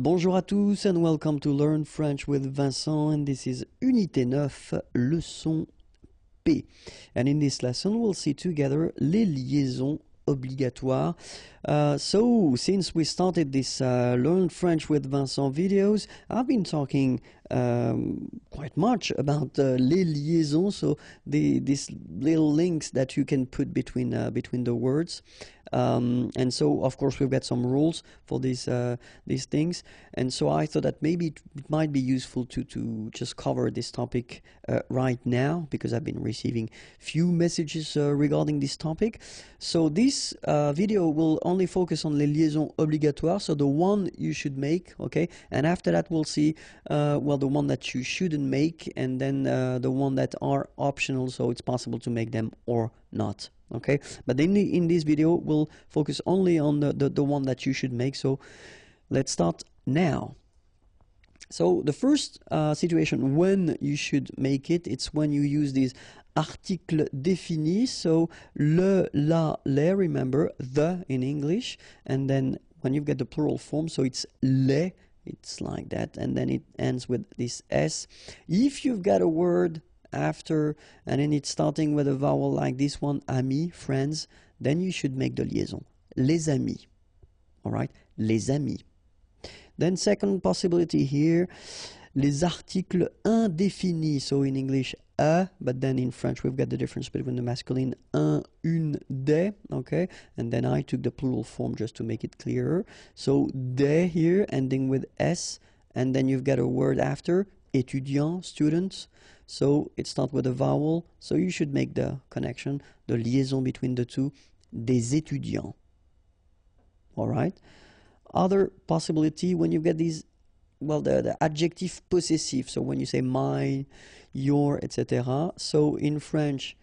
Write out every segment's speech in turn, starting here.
Bonjour à tous and welcome to Learn French with Vincent, and this is Unité 9, leçon P. And in this lesson we'll see together les liaisons obligatoires. So since we started this Learn French with Vincent videos, I've been talking quite much about les liaisons, so these little links that you can put between the words. And so of course we've got some rules for these things, and so I thought that maybe it might be useful to just cover this topic right now, because I've been receiving few messages regarding this topic. So this video will only focus on les liaisons obligatoires, so the one you should make, okay, and after that we'll see well, the one that you shouldn't make, and then the one that are optional, so it's possible to make them or not. Okay, but in this video we'll focus only on the one that you should make. So let's start now. So the first situation when you should make it, it's when you use these articles définis, so le, la, les, remember, the in English, and then when you get the plural form, so it's les, it's like that, and then it ends with this s. If you've got a word after and then it's starting with a vowel like this one, amis, friends, then you should make the liaison, les amis. All right, les amis. Then second possibility here, les articles indéfinis, so in English a, but then in French we've got the difference between the masculine un, une, des, okay, and then I took the plural form just to make it clearer. So des here ending with s, and then you've got a word after, étudiant, students, so it starts with a vowel, so you should make the connection, the liaison between the two, des étudiants. All right. Other possibility, when you get these, well, the adjective possessive, so when you say mine, your, etc. So in French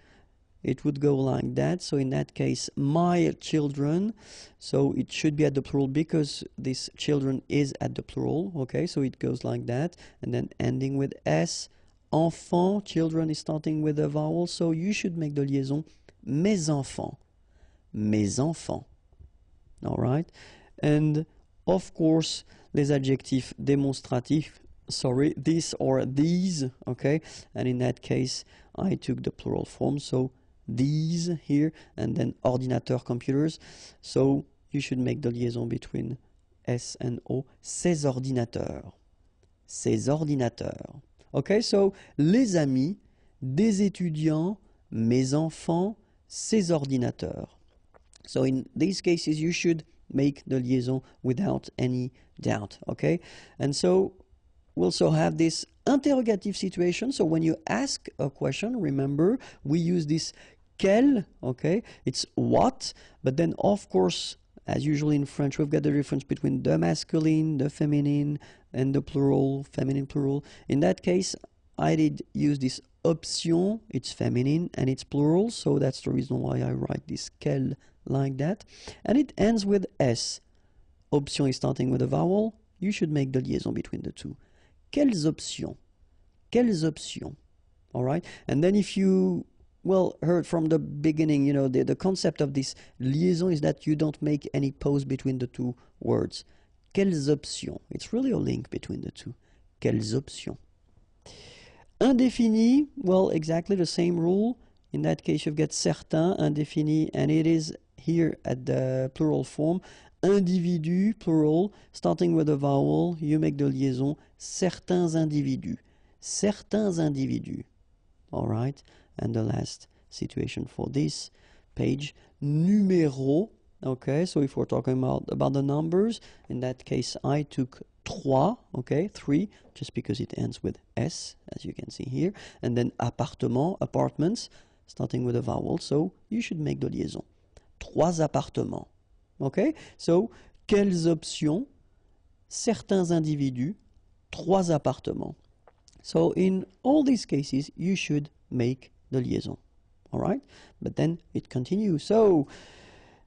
it would go like that. So in that case, my children, so it should be at the plural because this children is at the plural, okay, so it goes like that, and then ending with s. Enfant, children is starting with a vowel, so you should make the liaison mes enfants, mes enfants. All right, and of course les adjectifs démonstratifs, sorry, this or these, okay, and in that case I took the plural form, so these here, and then ordinateur, computers, so you should make the liaison between s and o, ces ordinateurs, ces ordinateurs. Okay, so les amis, des étudiants, mes enfants, ces ordinateurs. So in these cases you should make the liaison without any doubt, okay? And so we also have this interrogative situation. So when you ask a question, remember we use this quel, okay? It's what, but then of course, as usually in French, we've got the difference between the masculine, the feminine, and the plural, feminine, plural. In that case, I did use this option, it's feminine and it's plural, so that's the reason why I write this quel like that. And it ends with s. Option is starting with a vowel, you should make the liaison between the two. Quelles options? Quelles options? All right, and then if you heard from the beginning, you know, the concept of this liaison is that you don't make any pause between the two words. Quelles options? It's really a link between the two. Quelles options? Indéfini, well, exactly the same rule. In that case, you've got certains, indéfini, and it is here at the plural form. Individu, plural, starting with a vowel, you make the liaison, certains individus. Certains individus. All right. And the last situation for this page, numéro, okay, so if we're talking about the numbers, in that case I took trois, okay, 3, just because it ends with s, as you can see here, and then appartement, apartments, starting with a vowel, so you should make the liaison. Trois appartements, okay, so quelles options? Certains individus, trois appartements. So in all these cases you should make the liaison. All right, but then it continues. So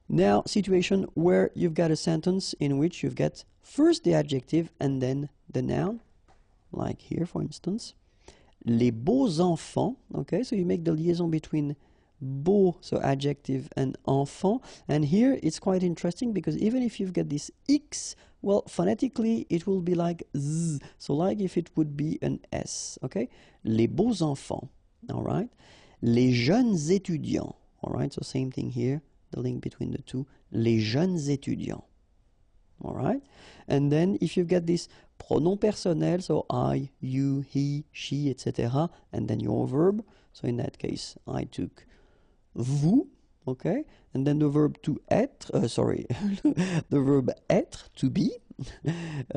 now situation where you've got a sentence in which you've got first the adjective and then the noun, like here for instance, les beaux enfants. Okay, so you make the liaison between beau, so adjective and enfant. And here it's quite interesting because even if you've got this X, well, phonetically it will be like Z, so like if it would be an S, okay? Les beaux enfants, all right? Les jeunes étudiants, all right? So same thing here, the link between the two, les jeunes étudiants, all right? And then if you've got this pronom personnel, so I, you, he, she, etc., and then your verb, so in that case, I took vous, okay? And then the verb to être, the verb être, to be.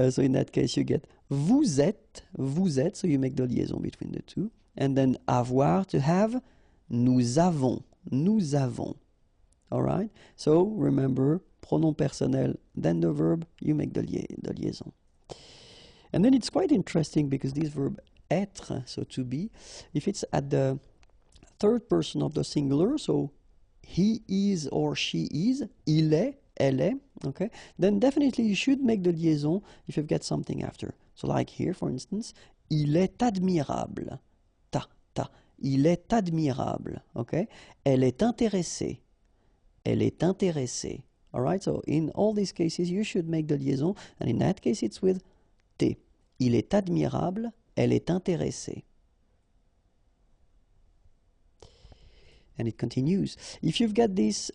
So in that case, you get vous êtes, so you make the liaison between the two. And then avoir, to have, nous avons. All right? So remember, pronom personnel, then the verb, you make the liaison. And then it's quite interesting because this verb être, so to be, if it's at the third person of the singular, so he is or she is, il est, elle est, okay, then definitely you should make the liaison if you've got something after. So like here, for instance, il est admirable, il est admirable, okay, elle est intéressée, all right, so in all these cases you should make the liaison, and in that case it's with T. Il est admirable, elle est intéressée. And it continues. If you've got this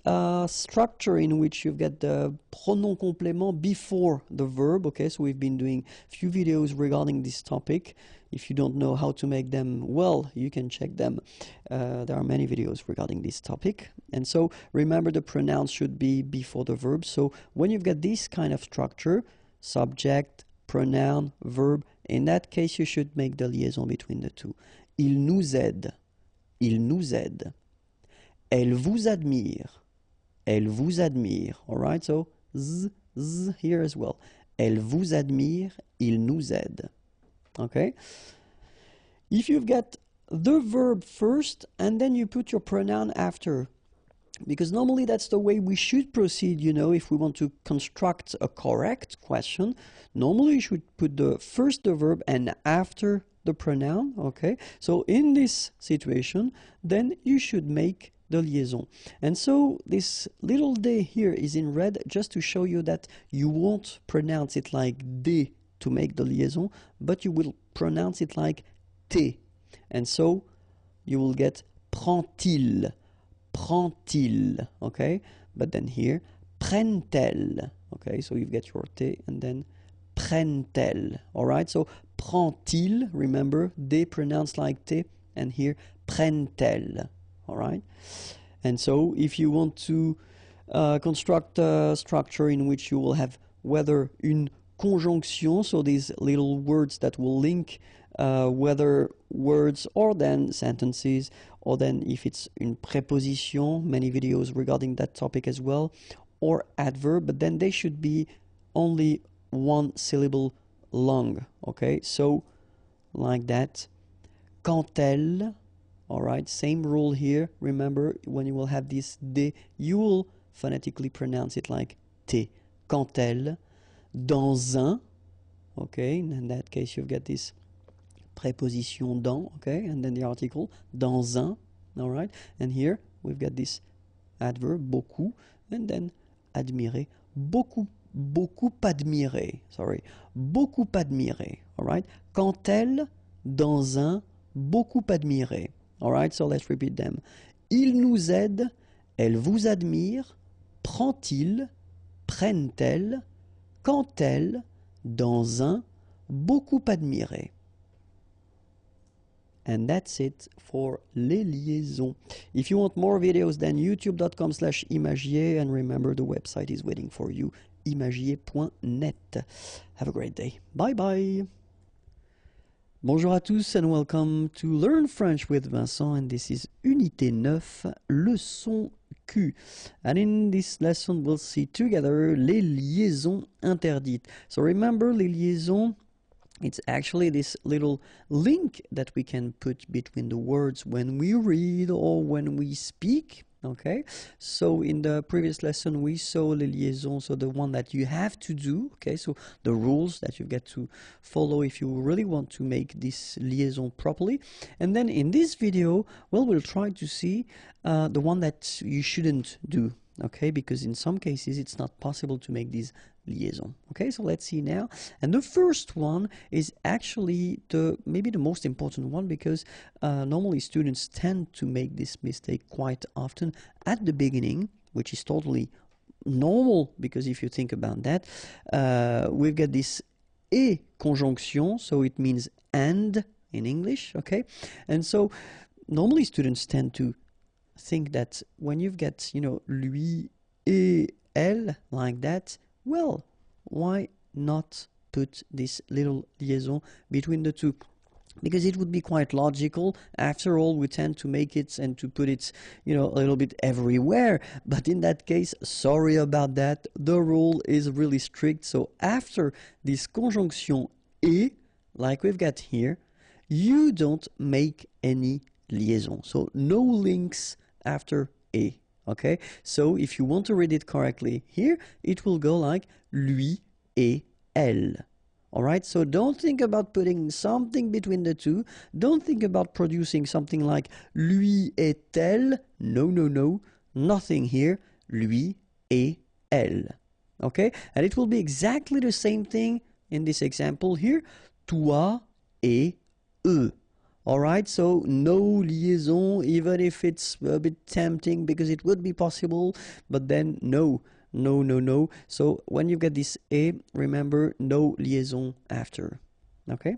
structure in which you've got the pronom complément before the verb, okay, so we've been doing a few videos regarding this topic. If you don't know how to make them, well, you can check them. There are many videos regarding this topic. And so remember, the pronouns should be before the verb. So when you've got this kind of structure, subject, pronoun, verb, in that case you should make the liaison between the two. Il nous aide. Elle vous admire, all right? So, z here as well. Elle vous admire, il nous aide, okay? If you've got the verb first and then you put your pronoun after, because normally that's the way we should proceed, you know, if we want to construct a correct question. Normally you should put first the verb and after the pronoun, okay? So in this situation, then you should make the liaison. And so this little D here is in red just to show you that you won't pronounce it like D to make the liaison, but you will pronounce it like T. And so you will get prend-il, okay? But then here, prennent-elles, okay? So you get your T and then prennent-elles, all right? So prend-il, remember, D pronounced like T, and here prennent-elles. All right, and so if you want to construct a structure in which you will have whether une conjonction, so these little words that will link whether words or then sentences, or then if it's une préposition, many videos regarding that topic as well, or adverb, but then they should be only one syllable long, okay? So like that, quand elle. All right, same rule here. Remember, when you will have this D, you will phonetically pronounce it like T. Quand elle, dans un, okay, in that case you've got this préposition dans, okay, and then the article, dans un, all right, and here we've got this adverb, beaucoup, and then admirer, beaucoup admirer, all right, quand elle, dans un, beaucoup admirer. All right, so let's repeat them. Il nous aide, elle vous admire, prend-il, prennent-elles, quand elle, dans un, beaucoup admiré. And that's it for les liaisons. If you want more videos, then youtube.com/imagier, and remember the website is waiting for you, imagier.net. Have a great day. Bye bye. Bonjour à tous and welcome to Learn French with Vincent, and this is Unité 9, leçon Q. And in this lesson we'll see together les liaisons interdites. So remember, les liaisons, it's actually this little link that we can put between the words when we read or when we speak, Okay, so in the previous lesson we saw les liaisons, so the one that you have to do, okay, so the rules that you've got to follow if you really want to make this liaison properly. And then in this video, well, we'll try to see the one that you shouldn't do, okay, because in some cases it's not possible to make these liaison. Okay, so let's see now. And the first one is actually maybe the most important one, because normally students tend to make this mistake quite often at the beginning, which is totally normal, because if you think about that, we've got this et conjonction, so it means and in English, okay? And so normally students tend to think that when you've got, you know, lui et elle like that, well, why not put this little liaison between the two? Because it would be quite logical. After all, we tend to make it and to put it, you know, a little bit everywhere. But in that case, sorry about that. The rule is really strict. So after this conjonction et, like we've got here, you don't make any liaison. So no links after et. Okay, so if you want to read it correctly here, it will go like lui et elle. All right, so don't think about putting something between the two. Don't think about producing something like lui et elle. No, no, no, nothing here. Lui et elle. Okay, and it will be exactly the same thing in this example here. Toi et eux. All right, so no liaison, even if it's a bit tempting, because it would be possible, but then no. So when you get this et, remember, no liaison after. Okay?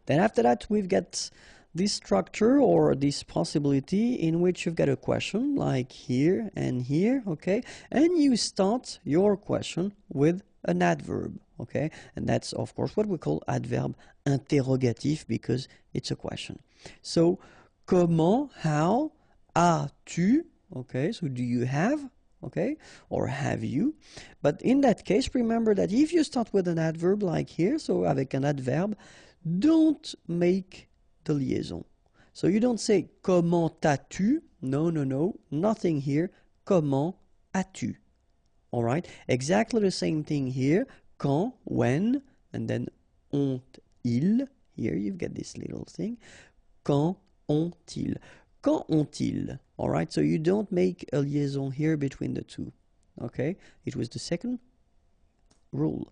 Then after that, we've got this structure or this possibility in which you've got a question like here and here, okay? And you start your question with an adverb, okay? And that's, of course, what we call adverb interrogatif, because it's a question. So, comment, how, as-tu, okay? So, do you have, okay? Or have you? But in that case, remember that if you start with an adverb like here, so avec un adverbe, don't make the liaison. So you don't say comment as-tu? No, nothing here. Comment as-tu? All right, exactly the same thing here. Quand, when, and then ont-ils. Here you've got this little thing. Quand ont-ils? Quand ont-ils? All right, so you don't make a liaison here between the two. Okay, it was the second rule.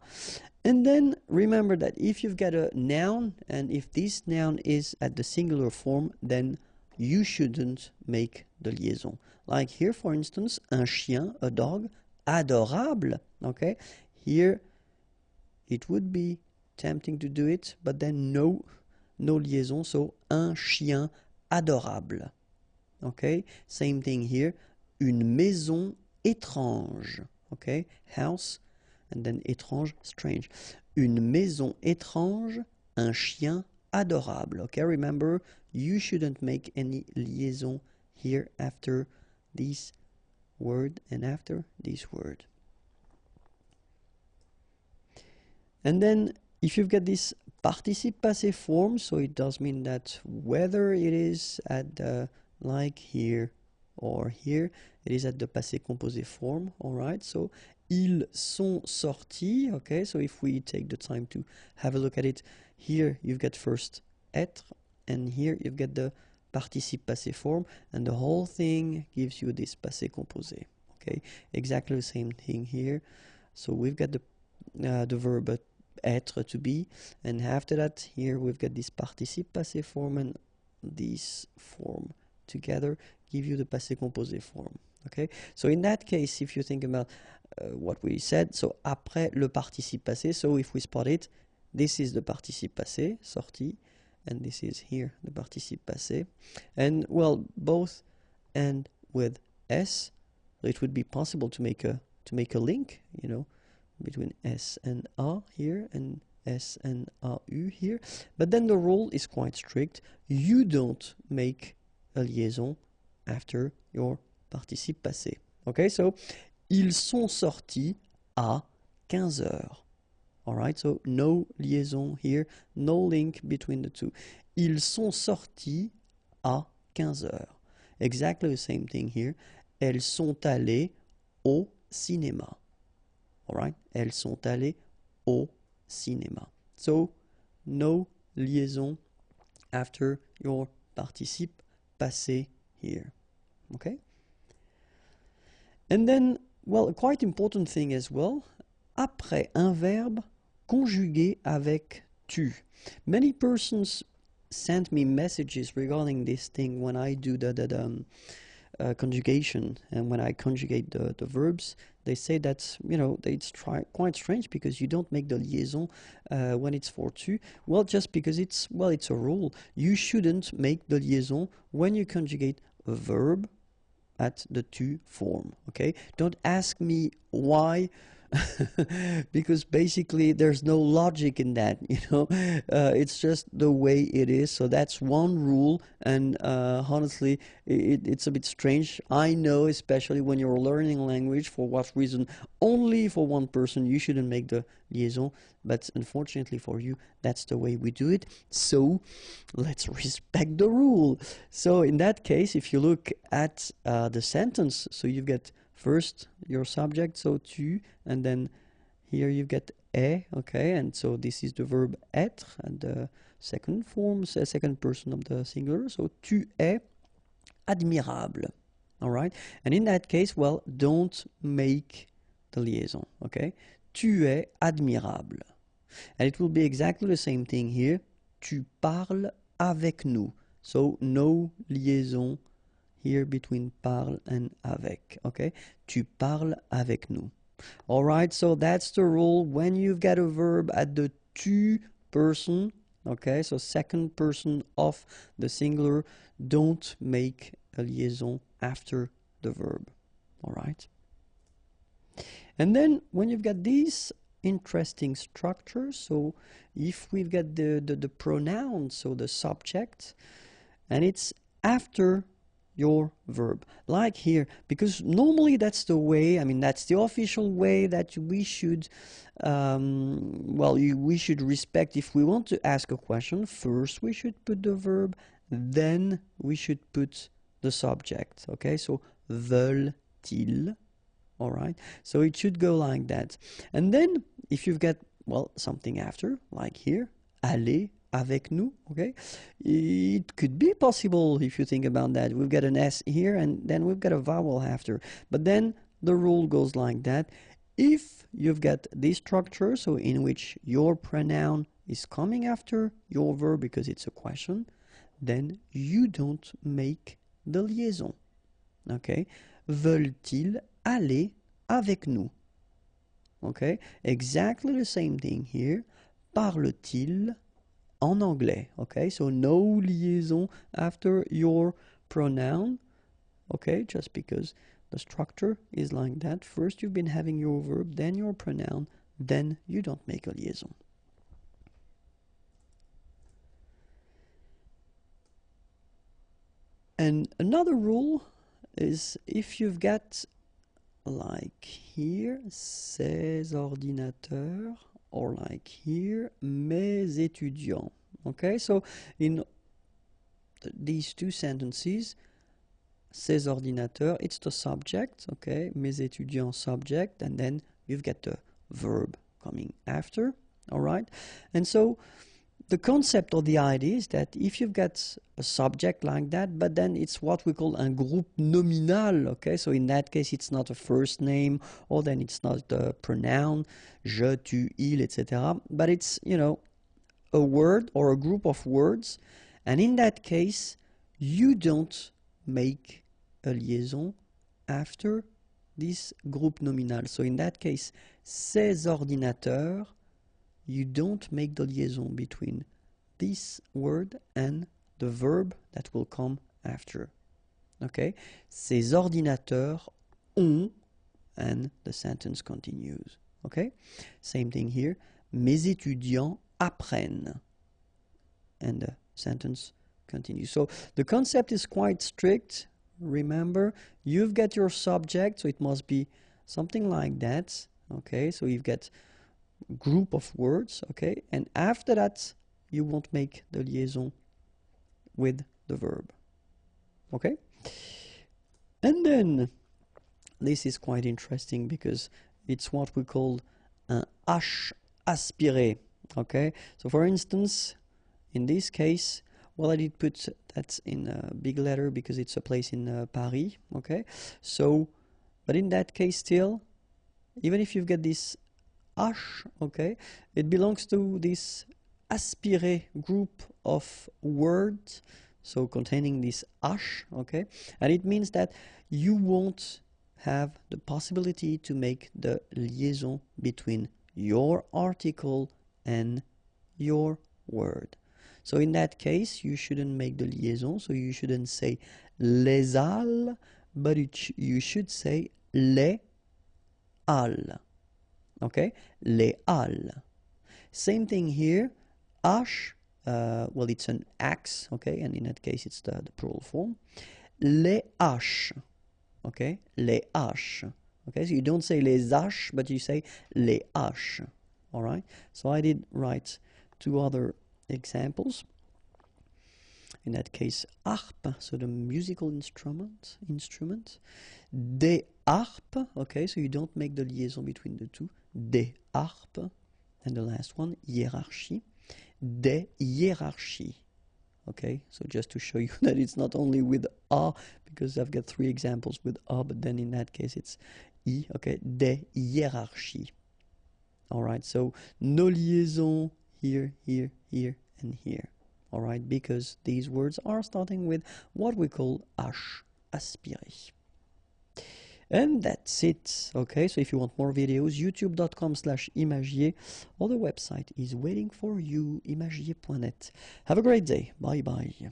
And then remember that if you've got a noun, and if this noun is at the singular form, then you shouldn't make the liaison. Like here, for instance, un chien, a dog, adorable, okay? Here, it would be tempting to do it, but then no liaison, so un chien adorable, okay? Same thing here, une maison étrange, okay? House, and then étrange, strange. Une maison étrange, un chien adorable. Okay, remember, you shouldn't make any liaison here after this word and after this word. And then, if you've got this participe passé form, so it does mean that whether it is at the, like here or here, it is at the passé composé form, all right? So, ils sont sortis, okay? So if we take the time to have a look at it, here you've got first être, and here you've got the participe passé form, and the whole thing gives you this passé composé, okay? Exactly the same thing here. So we've got the verb être, to be, and after that, here we've got this participe passé form, and this form together give you the passé composé form. Okay, so in that case, if you think about what we said, so après le participe passé, so if we spot it, this is the participe passé, sorti, and this is here the participe passé, and well, both end with s, it would be possible to make a link, you know, between s and a here and s and au here, but then the rule is quite strict. You don't make a liaison after your participe passé. Okay, so ils sont sortis à 15 heures. All right, so no liaison here, no link between the two. Ils sont sortis à 15 heures. exactly the same thing here. Elles sont allées au cinéma. All right? Elles sont allées au cinéma. So, no liaison after your participe passé here. Okay? And then, well, a quite important thing as well, après un verbe conjugué avec tu. Many persons send me messages regarding this thing when I do the conjugation, and when I conjugate the verbs, they say that, you know, it's quite strange because you don't make the liaison when it's for tu. Well, just because it's a rule. You shouldn't make the liaison when you conjugate a verb at the tu form, okay? Don't ask me why, because basically there's no logic in that, you know. It's just the way it is. So that's one rule, and honestly, it's a bit strange. I know, especially when you're learning language, for what reason only for one person you shouldn't make the liaison, but unfortunately for you, that's the way we do it. So let's respect the rule. So in that case, if you look at the sentence, so you've got first your subject, so tu, and then here you get est, okay, and so this is the verb être, and the second form, second person of the singular, so tu es admirable. All right, and in that case, well, don't make the liaison, okay? Tu es admirable. And it will be exactly the same thing here. Tu parles avec nous. So no liaison here between parle and avec, okay? Tu parles avec nous. All right, so that's the rule. When you've got a verb at the tu person, okay, so second person of the singular, don't make a liaison after the verb. All right? And then when you've got these interesting structures, so if we've got the pronoun, so the subject, and it's after your verb, like here, because normally that's the way, I mean, that's the official way that we should, we should respect. If we want to ask a question, first we should put the verb, then we should put the subject, okay? So, veulent-ils? All right, so it should go like that. And then if you've got, well, something after, like here, aller avec nous, okay? It could be possible if you think about that. We've got an S here, and then we've got a vowel after. But then the rule goes like that. If you've got this structure, so in which your pronoun is coming after your verb because it's a question, then you don't make the liaison, okay? Veulent-ils aller avec nous? Okay, exactly the same thing here. Parle-t-il en anglais? Okay, so no liaison after your pronoun. Okay, just because the structure is like that. First you've been having your verb, then your pronoun, then you don't make a liaison. And another rule is if you've got, like here, ces ordinateurs, or like here, mes étudiants. Okay, so in these two sentences, ces ordinateurs, it's the subject, okay, mes étudiants subject, and then you've got the verb coming after, all right? And so the concept or the idea is that if you've got a subject like that, but then it's what we call un groupe nominal, okay? So in that case, it's not a first name, or then it's not the pronoun, je, tu, il, etc. But it's, you know, a word or a group of words. And in that case, you don't make a liaison after this groupe nominal. So in that case, ces ordinateurs, you don't make the liaison between this word and the verb that will come after. Okay? Ces ordinateurs ont, and the sentence continues. Okay? Same thing here. Mes étudiants apprennent. And the sentence continues. So the concept is quite strict. Remember, you've got your subject, so it must be something like that. Okay? So you've got group of words, okay, and after that you won't make the liaison with the verb. Okay, And then, this is quite interesting because it's what we call un H aspiré. Okay, so for instance, in this case, well, I did put that in a big letter because it's a place in Paris. Okay, so, but in that case still, even if you get this H, okay, it belongs to this aspiré group of words, so containing this H, okay, and it means that you won't have the possibility to make the liaison between your article and your word. So in that case, you shouldn't make the liaison, so you shouldn't say les halles, but you should say les halles. Okay, les halles. Same thing here. H, well, it's an X, okay, and in that case, it's the plural form. Les H, okay, les H. Okay, so you don't say les H, but you say les H. All right. So I did write two other examples. In that case, harpe, so the musical instrument. Des harpes, okay, so you don't make the liaison between the two. Des harpes. And the last one, hiérarchie. Des hiérarchies. Okay, so just to show you that it's not only with A, because I've got three examples with A, but then in that case it's I, okay, des hiérarchies. All right, so no liaison here, here, here, and here. All right, because these words are starting with what we call H aspiré. And that's it. Okay, so if you want more videos, youtube.com/imagier, or the website is waiting for you, imagier.net. Have a great day. Bye bye.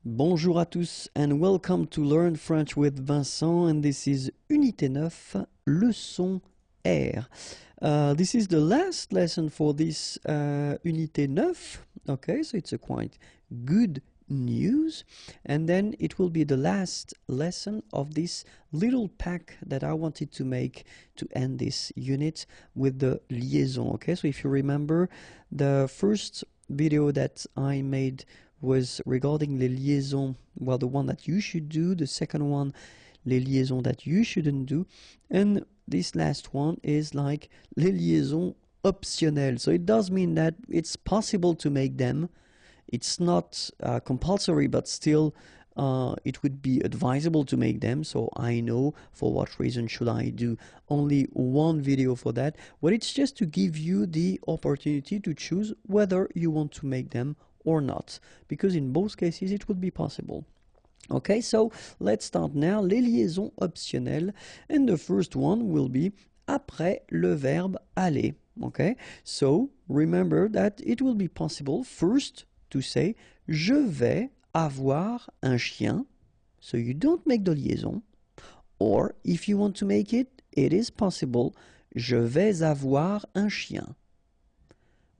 Bonjour à tous and welcome to Learn French with Vincent, and this is Unité 9, leçon R. This is the last lesson for this Unité 9. Okay, so it's a quite good news, and then it will be the last lesson of this little pack that I wanted to make to end this unit with the liaison. Okay, so if you remember, the first video that I made was regarding les liaisons, well, the one that you should do, the second one, les liaisons that you shouldn't do, and this last one is like les liaisons optionnelles. So it does mean that it's possible to make them. It's not compulsory, but still it would be advisable to make them. So I know for what reason should I do only one video for that. Well, it's just to give you the opportunity to choose whether you want to make them or not, because in both cases it would be possible. Okay, so let's start now. Les liaisons optionnelles, and the first one will be après le verbe aller. Okay, so remember that it will be possible first to say je vais avoir un chien, so you don't make the liaison, or if you want to make it, it is possible, je vais avoir un chien.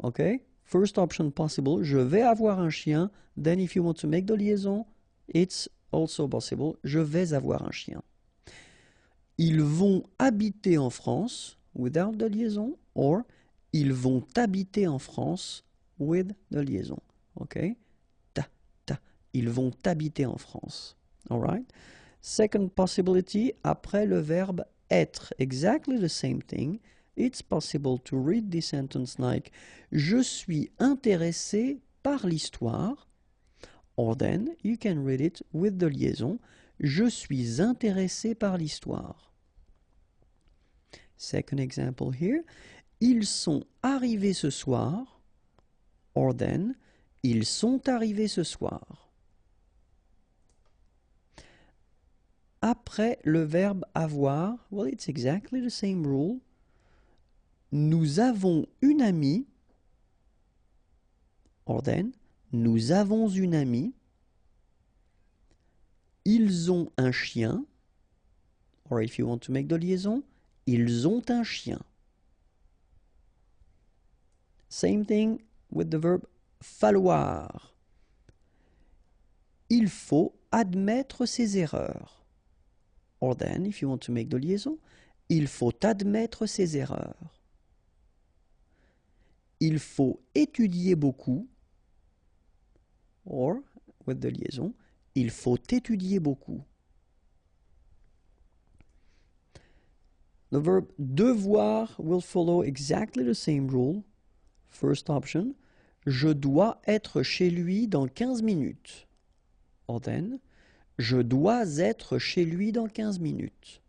Okay, first option possible, je vais avoir un chien, then if you want to make the liaison, it's also possible, je vais avoir un chien. Ils vont habiter en France without the liaison, or ils vont habiter en France with the liaison. Okay, ils vont habiter en France. All right. Second possibility, après le verbe être, exactly the same thing. It's possible to read this sentence like je suis intéressé par l'histoire, or then you can read it with the liaison je suis intéressé par l'histoire. Second example here, ils sont arrivés ce soir, or then ils sont arrivés ce soir. Après le verbe avoir, well, it's exactly the same rule. Nous avons une amie, or then, nous avons une amie. Ils ont un chien, or if you want to make the liaison, ils ont un chien. Same thing with the verb falloir. Il faut admettre ses erreurs. Or then, if you want to make the liaison, il faut admettre ses erreurs. Il faut étudier beaucoup. Or, with the liaison, Il faut étudier beaucoup. The verb devoir will follow exactly the same rule. First option, je dois être chez lui dans 15 minutes. Or then, je dois être chez lui dans 15 minutes.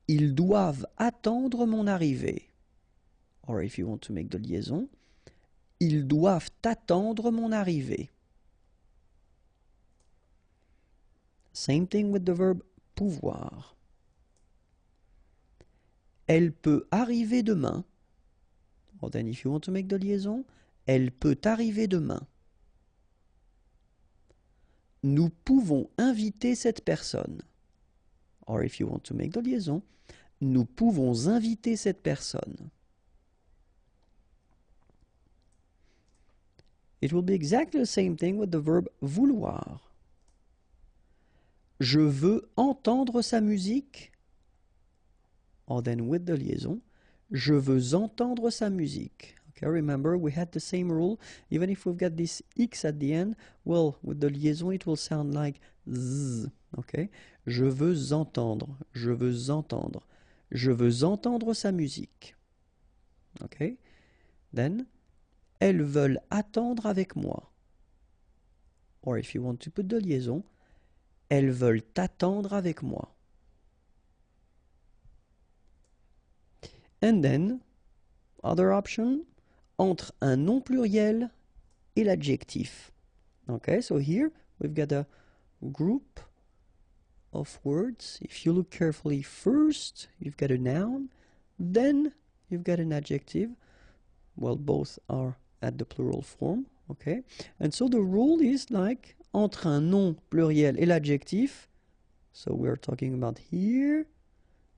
Ils doivent attendre mon arrivée. Or if you want to make the liaison, ils doivent attendre mon arrivée. Same thing with the verb pouvoir. Elle peut arriver demain. Or then if you want to make the liaison, elle peut arriver demain. Nous pouvons inviter cette personne. Or if you want to make the liaison, nous pouvons inviter cette personne. It will be exactly the same thing with the verb vouloir. Je veux entendre sa musique. Or then with the liaison, je veux entendre sa musique. Okay, remember we had the same rule. Even if we've got this X at the end, well, with the liaison it will sound like Z. Okay? Je veux entendre, je veux entendre. Je veux entendre sa musique. Okay? Then, elles veulent attendre avec moi. Or if you want to put the liaison, elles veulent attendre avec moi. And then, other option, entre un nom pluriel et l'adjectif. Okay, so here we've got a group of words. If you look carefully, first you've got a noun, then you've got an adjective. Well, both are at the plural form. Okay, and so the rule is like entre un nom pluriel et l'adjectif. So we're talking about here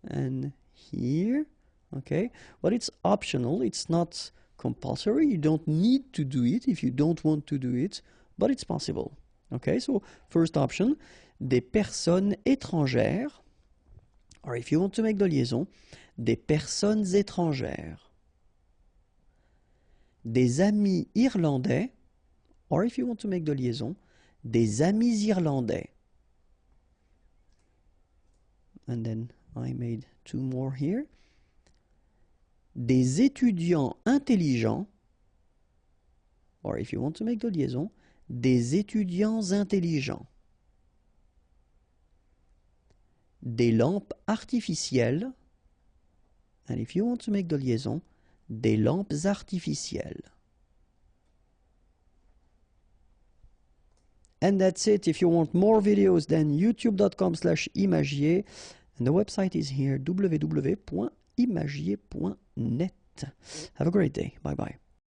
and here. Okay, but it's optional. It's not compulsory. You don't need to do it if you don't want to do it, but it's possible. Okay, so first option, des personnes étrangères, or if you want to make the liaison, des personnes étrangères. Des amis irlandais, or if you want to make the liaison, des amis irlandais. And then I made two more here. Des étudiants intelligents, or if you want to make the liaison, des étudiants intelligents. Des lampes artificielles, and if you want to make the liaison, des lampes artificielles. And that's it. If you want more videos, then youtube.com/imagier, and the website is here, www.imagier.net. Have a great day. Bye bye.